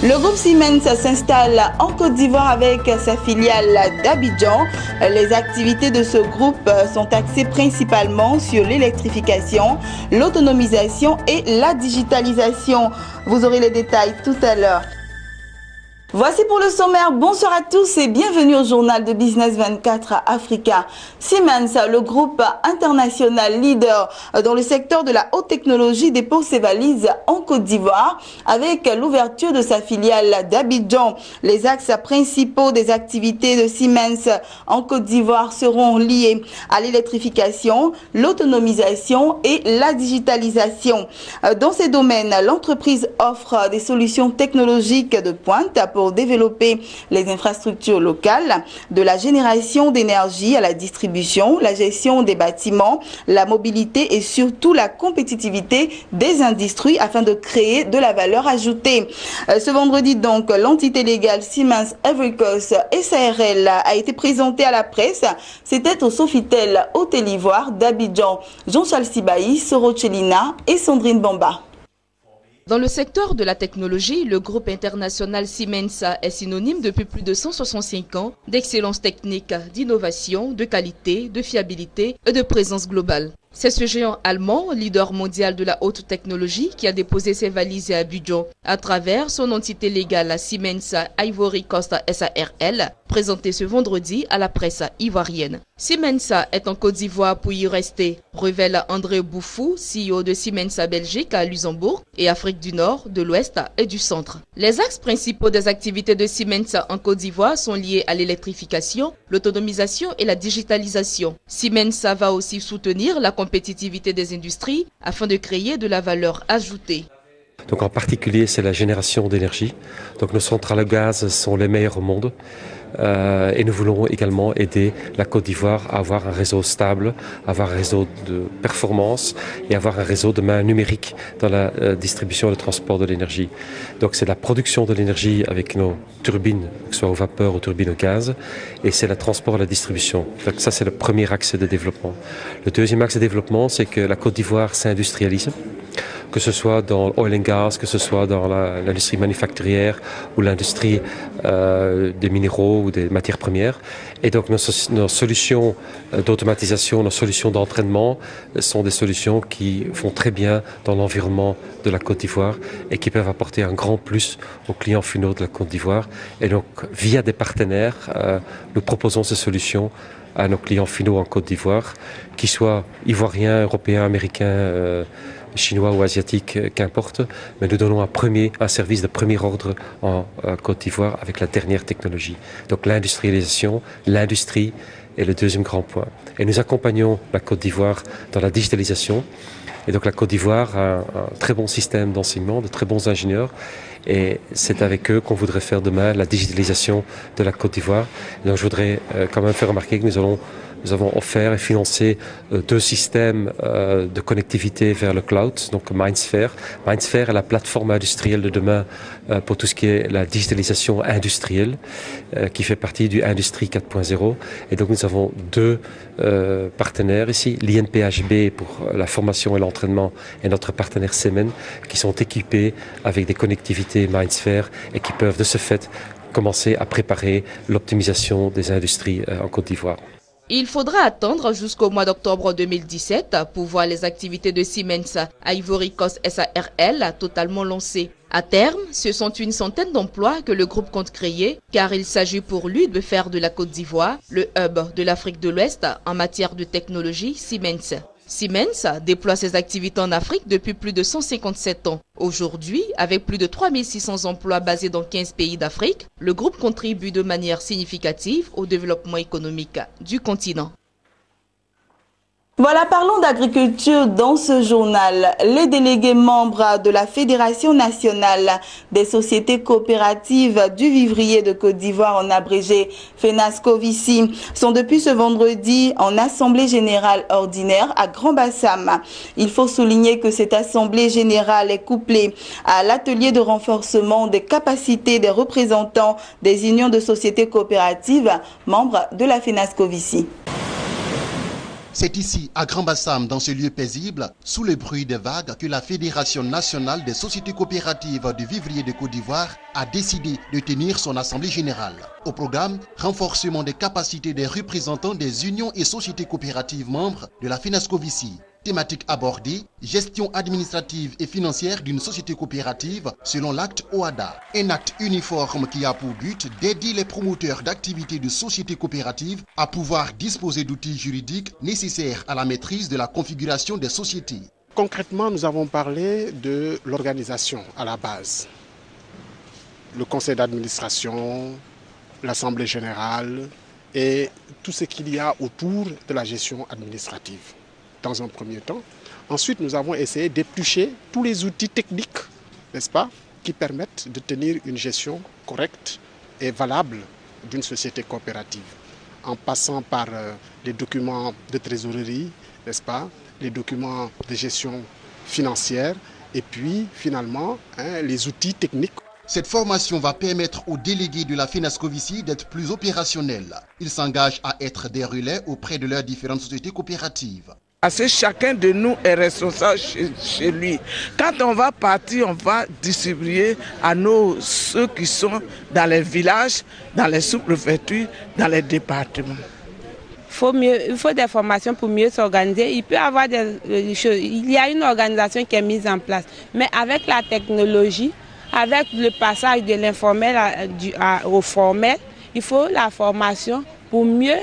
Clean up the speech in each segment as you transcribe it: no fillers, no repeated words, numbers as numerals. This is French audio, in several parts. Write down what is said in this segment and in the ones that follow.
Le groupe Siemens s'installe en Côte d'Ivoire avec sa filiale d'Abidjan. Les activités de ce groupe sont axées principalement sur l'électrification, l'autonomisation et la digitalisation. Vous aurez les détails tout à l'heure. Voici pour le sommaire. Bonsoir à tous et bienvenue au journal de Business 24 Africa. Siemens, le groupe international leader dans le secteur de la haute technologie, dépose ses valises en Côte d'Ivoire avec l'ouverture de sa filiale d'Abidjan. Les axes principaux des activités de Siemens en Côte d'Ivoire seront liés à l'électrification, l'autonomisation et la digitalisation. Dans ces domaines, l'entreprise offre des solutions technologiques de pointe pour développer les infrastructures locales, de la génération d'énergie à la distribution, la gestion des bâtiments, la mobilité et surtout la compétitivité des industries afin de créer de la valeur ajoutée. Ce vendredi donc, l'entité légale Siemens Ivory Coast SARL a été présentée à la presse. C'était au Sofitel Hôtel Ivoire d'Abidjan. Jean-Charles Sibaï, Soro Chelina et Sandrine Bamba. Dans le secteur de la technologie, le groupe international Siemens est synonyme depuis plus de 165 ans d'excellence technique, d'innovation, de qualité, de fiabilité et de présence globale. C'est ce géant allemand, leader mondial de la haute technologie, qui a déposé ses valises à Abidjan à travers son entité légale Siemens Ivory Coast SARL, présentée ce vendredi à la presse ivoirienne. Siemens est en Côte d'Ivoire pour y rester, révèle André Bouffou, CEO de Siemens Belgique à Luxembourg et Afrique du Nord, de l'Ouest et du Centre. Les axes principaux des activités de Siemens en Côte d'Ivoire sont liés à l'électrification, l'autonomisation et la digitalisation. Siemens va aussi soutenir la compétitivité des industries afin de créer de la valeur ajoutée. Donc en particulier, c'est la génération d'énergie. Donc nos centrales à gaz sont les meilleures au monde. Et nous voulons également aider la Côte d'Ivoire à avoir un réseau stable, avoir un réseau de performance et avoir un réseau de main numérique dans la distribution et le transport de l'énergie. Donc c'est la production de l'énergie avec nos turbines, que ce soit au vapeur ou turbines au gaz, et c'est le transport et la distribution. Donc ça c'est le premier axe de développement. Le deuxième axe de développement, c'est que la Côte d'Ivoire s'industrialise, que ce soit dans l'oil and gas, que ce soit dans l'industrie manufacturière ou l'industrie des minéraux ou des matières premières. Et donc nos solutions d'automatisation, nos solutions d'entraînement sont des solutions qui vont très bien dans l'environnement de la Côte d'Ivoire et qui peuvent apporter un grand plus aux clients finaux de la Côte d'Ivoire. Et donc via des partenaires, nous proposons ces solutions à nos clients finaux en Côte d'Ivoire, qu'ils soient ivoiriens, européens, américains, chinois ou asiatiques, qu'importe, mais nous donnons un service de premier ordre en Côte d'Ivoire avec la dernière technologie. Donc l'industrialisation, l'industrie est le deuxième grand point. Et nous accompagnons la Côte d'Ivoire dans la digitalisation. Et donc la Côte d'Ivoire a un très bon système d'enseignement, de très bons ingénieurs. Et c'est avec eux qu'on voudrait faire demain la digitalisation de la Côte d'Ivoire. Donc je voudrais quand même faire remarquer que nous avons offert et financé deux systèmes de connectivité vers le cloud, donc MindSphere. MindSphere est la plateforme industrielle de demain pour tout ce qui est la digitalisation industrielle, qui fait partie du Industrie 4.0. Et donc nous avons deux partenaires ici, l'INPHB pour la formation et l'entraînement et notre partenaire Semen, qui sont équipés avec des connectivités MindSphere et qui peuvent de ce fait commencer à préparer l'optimisation des industries en Côte d'Ivoire. Il faudra attendre jusqu'au mois d'octobre 2017 pour voir les activités de Siemens Ivory Coast SARL totalement lancées. À terme, ce sont une centaine d'emplois que le groupe compte créer, car il s'agit pour lui de faire de la Côte d'Ivoire le hub de l'Afrique de l'Ouest en matière de technologie Siemens. Siemens déploie ses activités en Afrique depuis plus de 157 ans. Aujourd'hui, avec plus de 3600 emplois basés dans 15 pays d'Afrique, le groupe contribue de manière significative au développement économique du continent. Voilà, parlons d'agriculture dans ce journal. Les délégués membres de la Fédération nationale des sociétés coopératives du vivrier de Côte d'Ivoire, en abrégé FENASCO-VICI, sont depuis ce vendredi en assemblée générale ordinaire à Grand-Bassam. Il faut souligner que cette assemblée générale est couplée à l'atelier de renforcement des capacités des représentants des unions de sociétés coopératives membres de la FENASCO-VICI. C'est ici, à Grand-Bassam, dans ce lieu paisible, sous le bruit des vagues, que la Fédération nationale des sociétés coopératives du vivrier de Côte d'Ivoire a décidé de tenir son assemblée générale. Au programme, renforcement des capacités des représentants des unions et sociétés coopératives membres de la FENASCO-VICI. Thématique abordée, gestion administrative et financière d'une société coopérative selon l'acte OHADA. Un acte uniforme qui a pour but d'aider les promoteurs d'activités de sociétés coopératives à pouvoir disposer d'outils juridiques nécessaires à la maîtrise de la configuration des sociétés. Concrètement, nous avons parlé de l'organisation à la base. Le conseil d'administration, l'assemblée générale et tout ce qu'il y a autour de la gestion administrative. Dans un premier temps. Ensuite, nous avons essayé d'éplucher tous les outils techniques, n'est-ce pas, qui permettent de tenir une gestion correcte et valable d'une société coopérative. En passant par les documents de trésorerie, n'est-ce pas, les documents de gestion financière et puis finalement les outils techniques. Cette formation va permettre aux délégués de la FENASCO-VICI d'être plus opérationnels. Ils s'engagent à être des relais auprès de leurs différentes sociétés coopératives. Parce que chacun de nous est responsable chez lui. Quand on va partir, on va distribuer à ceux qui sont dans les villages, dans les sous-préfectures, dans les départements. Il faut des formations pour mieux s'organiser. Il peut y avoir des choses. Il y a une organisation qui est mise en place. Mais avec la technologie, avec le passage de l'informel au formel, il faut la formation pour mieux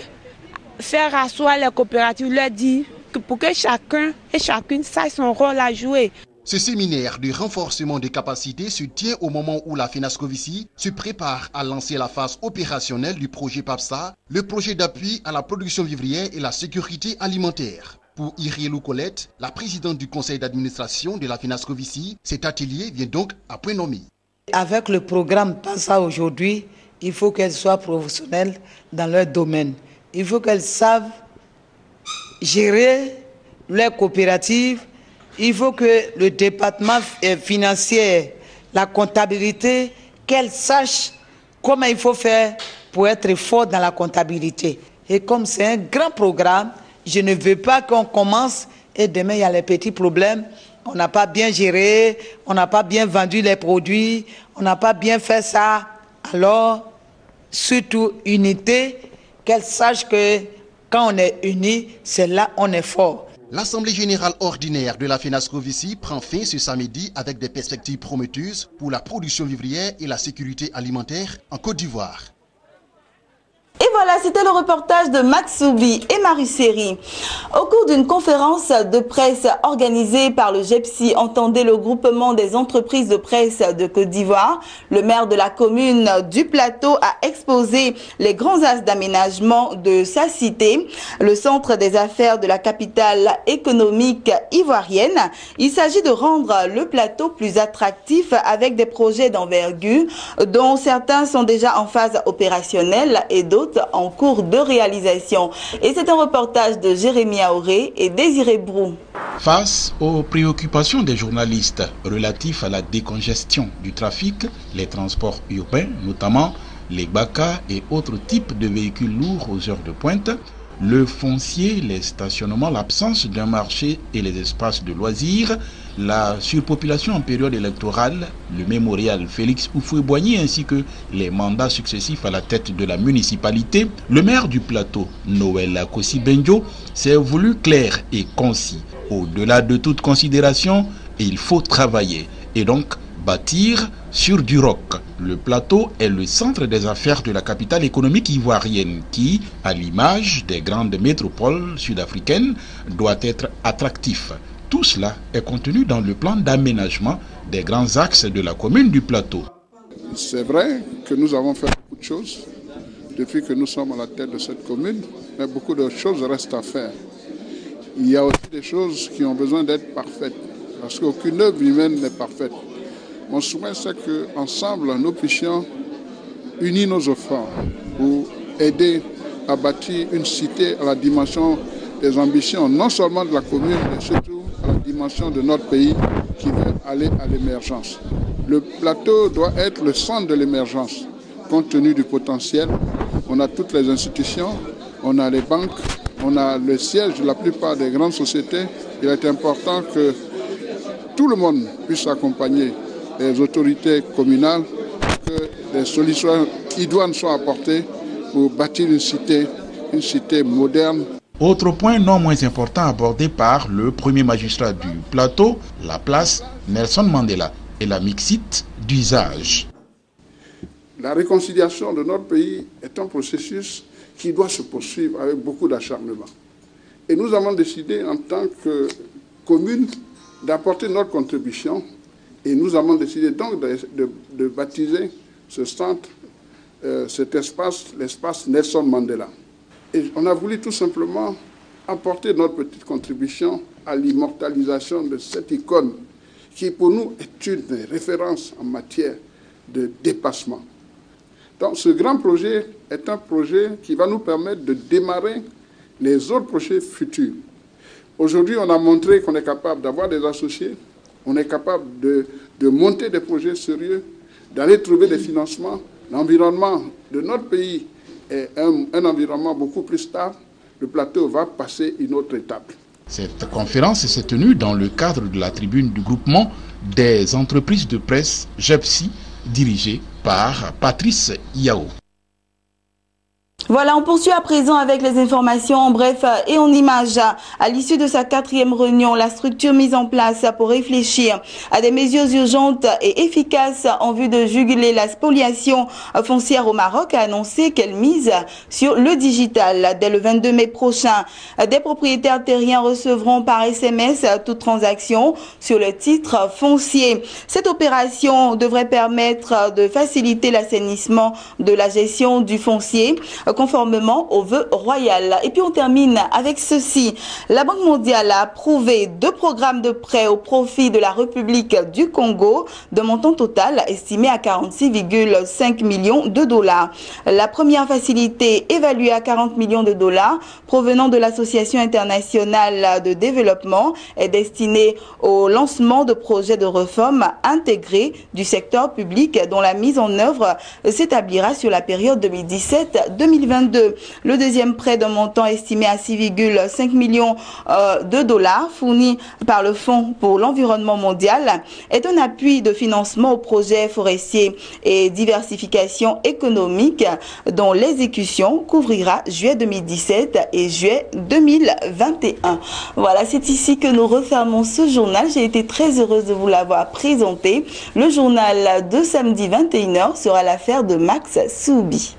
faire asseoir les coopératives, leur dire pour que chacun et chacune sache son rôle à jouer. Ce séminaire de renforcement des capacités se tient au moment où la FENASCO-VICI se prépare à lancer la phase opérationnelle du projet PAPSA, le projet d'appui à la production vivrière et la sécurité alimentaire. Pour Irielou Colette, la présidente du conseil d'administration de la FENASCO-VICI, cet atelier vient donc à point nommé. Avec le programme PAPSA aujourd'hui, il faut qu'elles soient professionnelles dans leur domaine. Il faut qu'elles savent gérer leurs coopératives. Il faut que le département financier, la comptabilité, qu'elles sachent comment il faut faire pour être fort dans la comptabilité. Et comme c'est un grand programme, je ne veux pas qu'on commence et demain il y a les petits problèmes. On n'a pas bien géré, on n'a pas bien vendu les produits, on n'a pas bien fait ça. Alors, surtout unité, qu'elles sachent que quand on est unis, c'est là on est fort. L'Assemblée générale ordinaire de la FENASCO-VICI prend fin ce samedi avec des perspectives prometteuses pour la production vivrière et la sécurité alimentaire en Côte d'Ivoire. Et voilà, c'était le reportage de Max Soubi et Marie Seri. Au cours d'une conférence de presse organisée par le GEPSI, entendez le groupement des entreprises de presse de Côte d'Ivoire, le maire de la commune du Plateau a exposé les grands axes d'aménagement de sa cité, le centre des affaires de la capitale économique ivoirienne. Il s'agit de rendre le Plateau plus attractif avec des projets d'envergure dont certains sont déjà en phase opérationnelle et d'autres en cours de réalisation. Et c'est un reportage de Jérémy Aoré et Désiré Brou. Face aux préoccupations des journalistes relatifs à la décongestion du trafic, les transports urbains, notamment les BACA et autres types de véhicules lourds aux heures de pointe, le foncier, les stationnements, l'absence d'un marché et les espaces de loisirs, la surpopulation en période électorale, le mémorial Félix Houphouët-Boigny ainsi que les mandats successifs à la tête de la municipalité, le maire du Plateau, Noël Akossi-Benjo, s'est voulu clair et concis. Au-delà de toute considération, il faut travailler et donc bâtir sur du roc. Le Plateau est le centre des affaires de la capitale économique ivoirienne qui, à l'image des grandes métropoles sud-africaines, doit être attractif. Tout cela est contenu dans le plan d'aménagement des grands axes de la commune du Plateau. C'est vrai que nous avons fait beaucoup de choses depuis que nous sommes à la tête de cette commune, mais beaucoup de choses restent à faire. Il y a aussi des choses qui ont besoin d'être parfaites, parce qu'aucune œuvre humaine n'est parfaite. Mon souhait, c'est qu'ensemble, nous puissions unir nos efforts pour aider à bâtir une cité à la dimension des ambitions, non seulement de la commune, mais surtout à la dimension de notre pays qui veut aller à l'émergence. Le Plateau doit être le centre de l'émergence, compte tenu du potentiel. On a toutes les institutions, on a les banques, on a le siège de la plupart des grandes sociétés. Il est important que tout le monde puisse accompagner les autorités communales, que des solutions idoines soient apportées pour bâtir une cité moderne. Autre point non moins important abordé par le premier magistrat du plateau, la place Nelson Mandela et la mixité d'usage. La réconciliation de notre pays est un processus qui doit se poursuivre avec beaucoup d'acharnement. Et nous avons décidé en tant que commune d'apporter notre contribution et nous avons décidé donc de baptiser ce centre, cet espace, l'espace Nelson Mandela. Et on a voulu tout simplement apporter notre petite contribution à l'immortalisation de cette icône qui pour nous est une référence en matière de dépassement. Donc ce grand projet est un projet qui va nous permettre de démarrer les autres projets futurs. Aujourd'hui, on a montré qu'on est capable d'avoir des associés, on est capable de monter des projets sérieux, d'aller trouver des financements. L'environnement de notre pays est un environnement beaucoup plus stable. Le plateau va passer une autre étape. Cette conférence s'est tenue dans le cadre de la tribune du groupement des entreprises de presse GEPSI, dirigée par Patrice Yao. Voilà, on poursuit à présent avec les informations en bref et en images. À l'issue de sa 4e réunion, la structure mise en place pour réfléchir à des mesures urgentes et efficaces en vue de juguler la spoliation foncière au Maroc a annoncé qu'elle mise sur le digital. Dès le 22 mai prochain, des propriétaires terriens recevront par SMS toute transaction sur le titre foncier. Cette opération devrait permettre de faciliter l'assainissement de la gestion du foncier, conformément au vœu royal. Et puis on termine avec ceci. La Banque mondiale a approuvé 2 programmes de prêts au profit de la République du Congo, de montant total estimé à 46,5 millions de dollars. La première facilité, évaluée à 40 millions de dollars, provenant de l'Association internationale de développement, est destinée au lancement de projets de réforme intégrés du secteur public dont la mise en œuvre s'établira sur la période 2017-2022. Le deuxième prêt d'un montant estimé à 6,5 millions de dollars fourni par le Fonds pour l'environnement mondial est un appui de financement aux projets forestiers et diversification économique dont l'exécution couvrira juillet 2017 et juillet 2021. Voilà, c'est ici que nous refermons ce journal. J'ai été très heureuse de vous l'avoir présenté. Le journal de samedi 21h sera l'affaire de Max Soubi.